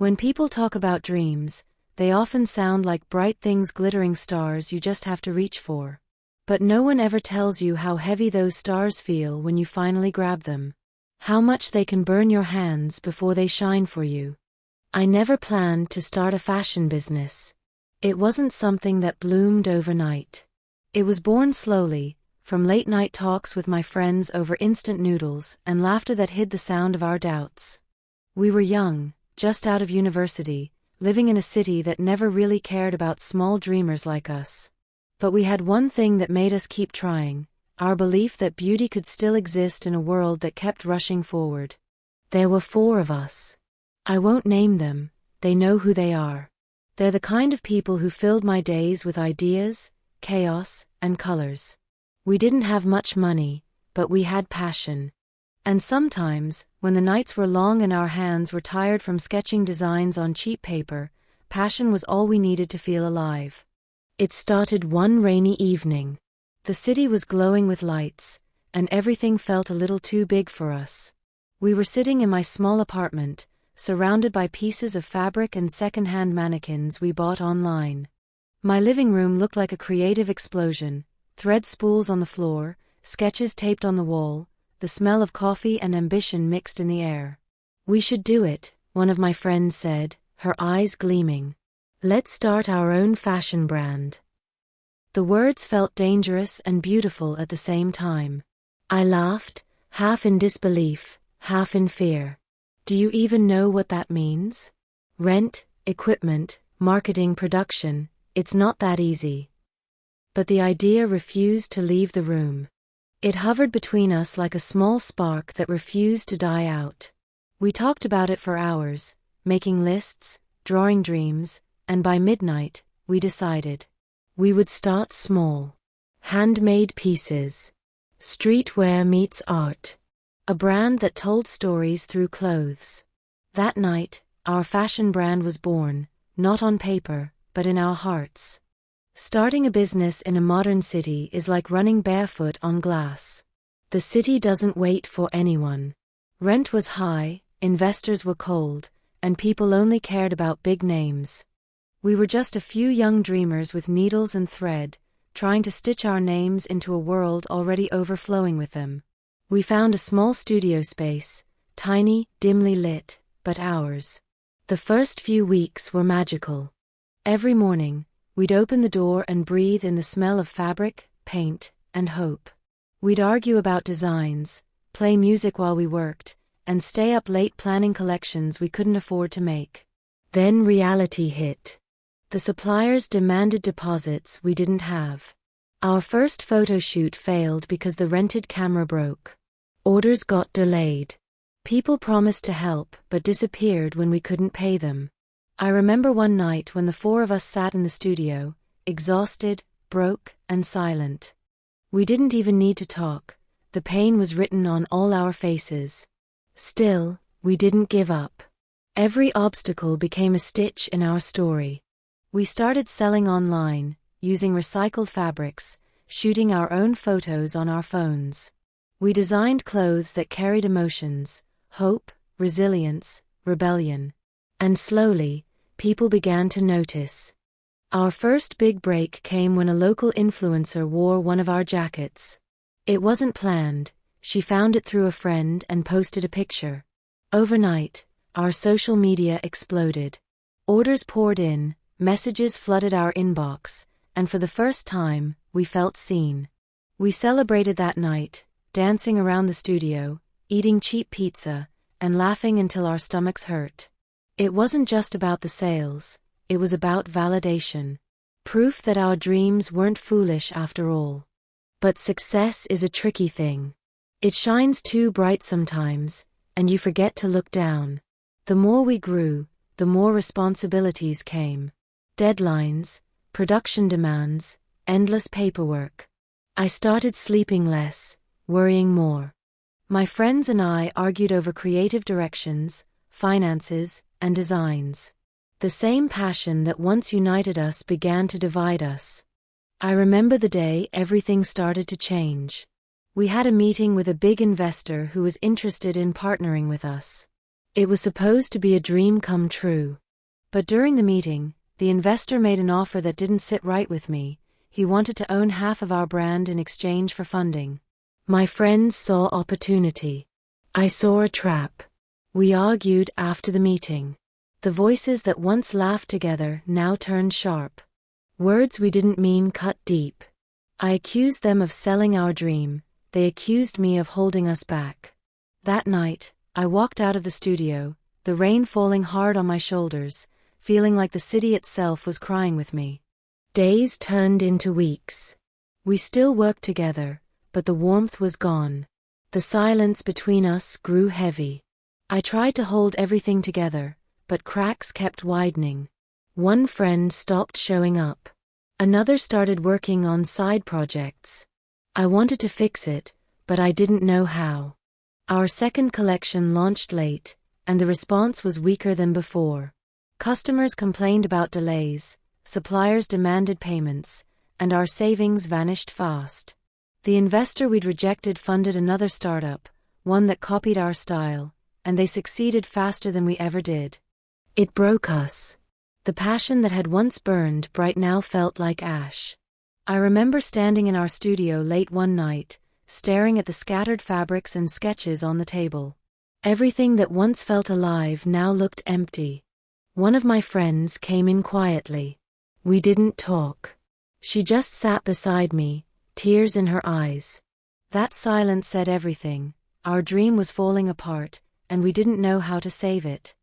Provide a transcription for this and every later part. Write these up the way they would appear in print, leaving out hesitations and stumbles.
When people talk about dreams, they often sound like bright things, glittering stars you just have to reach for. But no one ever tells you how heavy those stars feel when you finally grab them. How much they can burn your hands before they shine for you. I never planned to start a fashion business. It wasn't something that bloomed overnight. It was born slowly, from late-night talks with my friends over instant noodles and laughter that hid the sound of our doubts. We were young, just out of university, living in a city that never really cared about small dreamers like us. But we had one thing that made us keep trying, our belief that beauty could still exist in a world that kept rushing forward. There were 4 of us. I won't name them, they know who they are. They're the kind of people who filled my days with ideas, chaos, and colors. We didn't have much money, but we had passion. And sometimes, when the nights were long and our hands were tired from sketching designs on cheap paper, passion was all we needed to feel alive. It started one rainy evening. The city was glowing with lights, and everything felt a little too big for us. We were sitting in my small apartment, surrounded by pieces of fabric and second-hand mannequins we bought online. My living room looked like a creative explosion, thread spools on the floor, sketches taped on the wall, the smell of coffee and ambition mixed in the air. "We should do it," one of my friends said, her eyes gleaming. "Let's start our own fashion brand." The words felt dangerous and beautiful at the same time. I laughed, half in disbelief, half in fear. Do you even know what that means? Rent, equipment, marketing, production, it's not that easy. But the idea refused to leave the room. It hovered between us like a small spark that refused to die out. We talked about it for hours, making lists, drawing dreams, and by midnight, we decided. We would start small. Handmade pieces. Streetwear meets art. A brand that told stories through clothes. That night, our fashion brand was born, not on paper, but in our hearts. Starting a business in a modern city is like running barefoot on glass. The city doesn't wait for anyone. Rent was high, investors were cold, and people only cared about big names. We were just a few young dreamers with needles and thread, trying to stitch our names into a world already overflowing with them. We found a small studio space, tiny, dimly lit, but ours. The first few weeks were magical. Every morning, we'd open the door and breathe in the smell of fabric, paint, and hope. We'd argue about designs, play music while we worked, and stay up late planning collections we couldn't afford to make. Then reality hit. The suppliers demanded deposits we didn't have. Our first photo shoot failed because the rented camera broke. Orders got delayed. People promised to help but disappeared when we couldn't pay them. I remember one night when the 4 of us sat in the studio, exhausted, broke, and silent. We didn't even need to talk. The pain was written on all our faces. Still, we didn't give up. Every obstacle became a stitch in our story. We started selling online, using recycled fabrics, shooting our own photos on our phones. We designed clothes that carried emotions, hope, resilience, rebellion. And slowly, people began to notice. Our first big break came when a local influencer wore one of our jackets. It wasn't planned, she found it through a friend and posted a picture. Overnight, our social media exploded. Orders poured in, messages flooded our inbox, and for the first time, we felt seen. We celebrated that night, dancing around the studio, eating cheap pizza, and laughing until our stomachs hurt. It wasn't just about the sales, it was about validation. Proof that our dreams weren't foolish after all. But success is a tricky thing. It shines too bright sometimes, and you forget to look down. The more we grew, the more responsibilities came. Deadlines, production demands, endless paperwork. I started sleeping less, worrying more. My friends and I argued over creative directions, finances, and designs. The same passion that once united us began to divide us. I remember the day everything started to change. We had a meeting with a big investor who was interested in partnering with us. It was supposed to be a dream come true. But during the meeting, the investor made an offer that didn't sit right with me. He wanted to own half of our brand in exchange for funding. My friends saw opportunity. I saw a trap. We argued after the meeting. The voices that once laughed together now turned sharp. Words we didn't mean cut deep. I accused them of selling our dream. They accused me of holding us back. That night, I walked out of the studio, the rain falling hard on my shoulders, feeling like the city itself was crying with me. Days turned into weeks. We still worked together, but the warmth was gone. The silence between us grew heavy. I tried to hold everything together, but cracks kept widening. One friend stopped showing up. Another started working on side projects. I wanted to fix it, but I didn't know how. Our second collection launched late, and the response was weaker than before. Customers complained about delays, suppliers demanded payments, and our savings vanished fast. The investor we'd rejected funded another startup, one that copied our style, and they succeeded faster than we ever did. It broke us. The passion that had once burned bright now felt like ash. I remember standing in our studio late one night, staring at the scattered fabrics and sketches on the table. Everything that once felt alive now looked empty. One of my friends came in quietly. We didn't talk. She just sat beside me, tears in her eyes. That silence said everything. Our dream was falling apart, and we didn't know how to save it.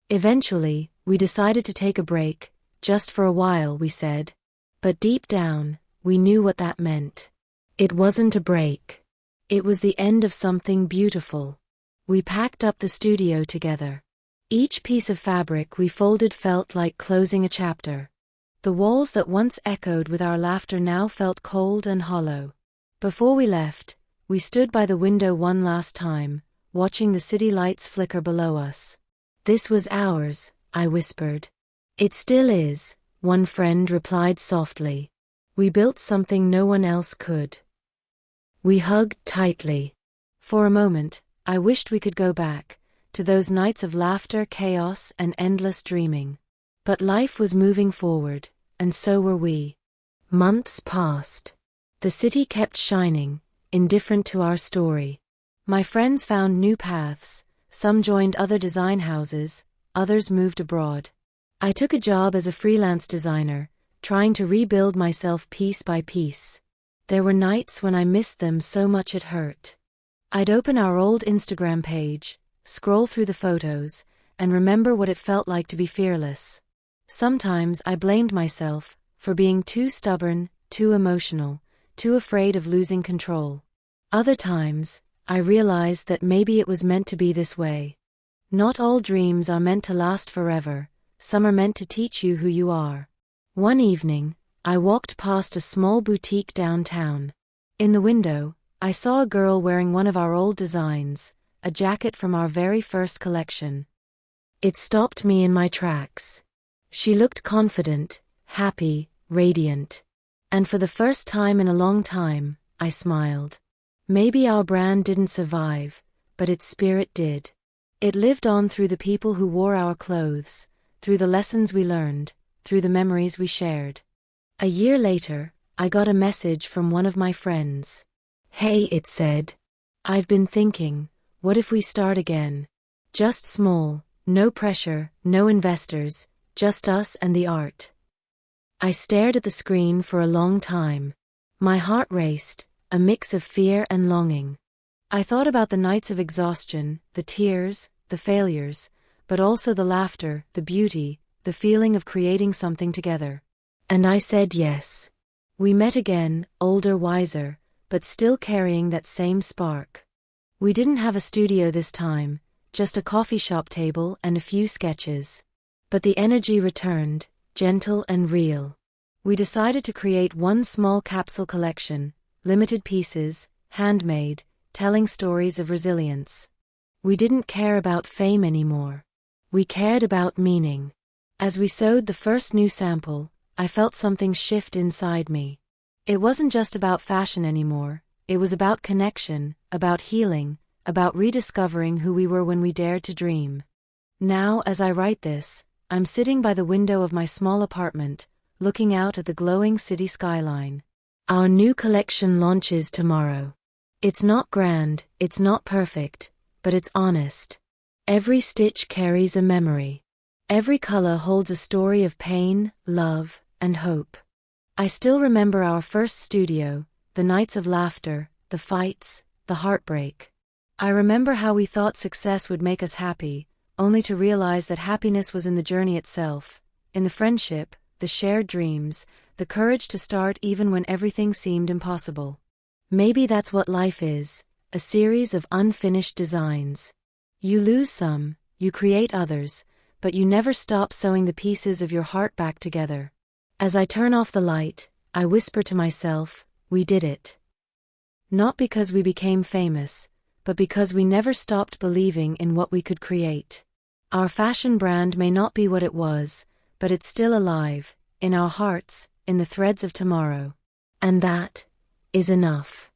Eventually, we decided to take a break, just for a while, we said. But deep down, we knew what that meant. It wasn't a break. It was the end of something beautiful. We packed up the studio together. Each piece of fabric we folded felt like closing a chapter. The walls that once echoed with our laughter now felt cold and hollow. Before we left, we stood by the window one last time, watching the city lights flicker below us. This was ours, I whispered. It still is, one friend replied softly. We built something no one else could. We hugged tightly. For a moment, I wished we could go back, to those nights of laughter, chaos, and endless dreaming. But life was moving forward, and so were we. Months passed. The city kept shining, indifferent to our story. My friends found new paths, some joined other design houses, others moved abroad. I took a job as a freelance designer, trying to rebuild myself piece by piece. There were nights when I missed them so much it hurt. I'd open our old Instagram page, scroll through the photos, and remember what it felt like to be fearless. Sometimes I blamed myself for being too stubborn, too emotional, too afraid of losing control. Other times, I realized that maybe it was meant to be this way. Not all dreams are meant to last forever, some are meant to teach you who you are. One evening, I walked past a small boutique downtown. In the window, I saw a girl wearing one of our old designs, a jacket from our very first collection. It stopped me in my tracks. She looked confident, happy, radiant. And for the first time in a long time, I smiled. Maybe our brand didn't survive, but its spirit did. It lived on through the people who wore our clothes, through the lessons we learned, through the memories we shared. A year later, I got a message from one of my friends. Hey, it said. I've been thinking, what if we start again? Just small, no pressure, no investors, just us and the art. I stared at the screen for a long time. My heart raced, a mix of fear and longing. I thought about the nights of exhaustion, the tears, the failures, but also the laughter, the beauty, the feeling of creating something together. And I said yes. We met again, older, wiser, but still carrying that same spark. We didn't have a studio this time, just a coffee shop table and a few sketches. But the energy returned, gentle and real. We decided to create one small capsule collection, limited pieces, handmade, telling stories of resilience. We didn't care about fame anymore. We cared about meaning. As we sewed the first new sample, I felt something shift inside me. It wasn't just about fashion anymore, it was about connection, about healing, about rediscovering who we were when we dared to dream. Now, as I write this, I'm sitting by the window of my small apartment, looking out at the glowing city skyline. Our new collection launches tomorrow. It's not grand, it's not perfect, but it's honest. Every stitch carries a memory. Every color holds a story of pain, love, and hope. I still remember our first studio, the nights of laughter, the fights, the heartbreak. I remember how we thought success would make us happy, only to realize that happiness was in the journey itself, in the friendship, the shared dreams, the courage to start even when everything seemed impossible. Maybe that's what life is, a series of unfinished designs. You lose some, you create others, but you never stop sewing the pieces of your heart back together. As I turn off the light, I whisper to myself, we did it. Not because we became famous, but because we never stopped believing in what we could create. Our fashion brand may not be what it was, but it's still alive, in our hearts, in the threads of tomorrow. And that is enough.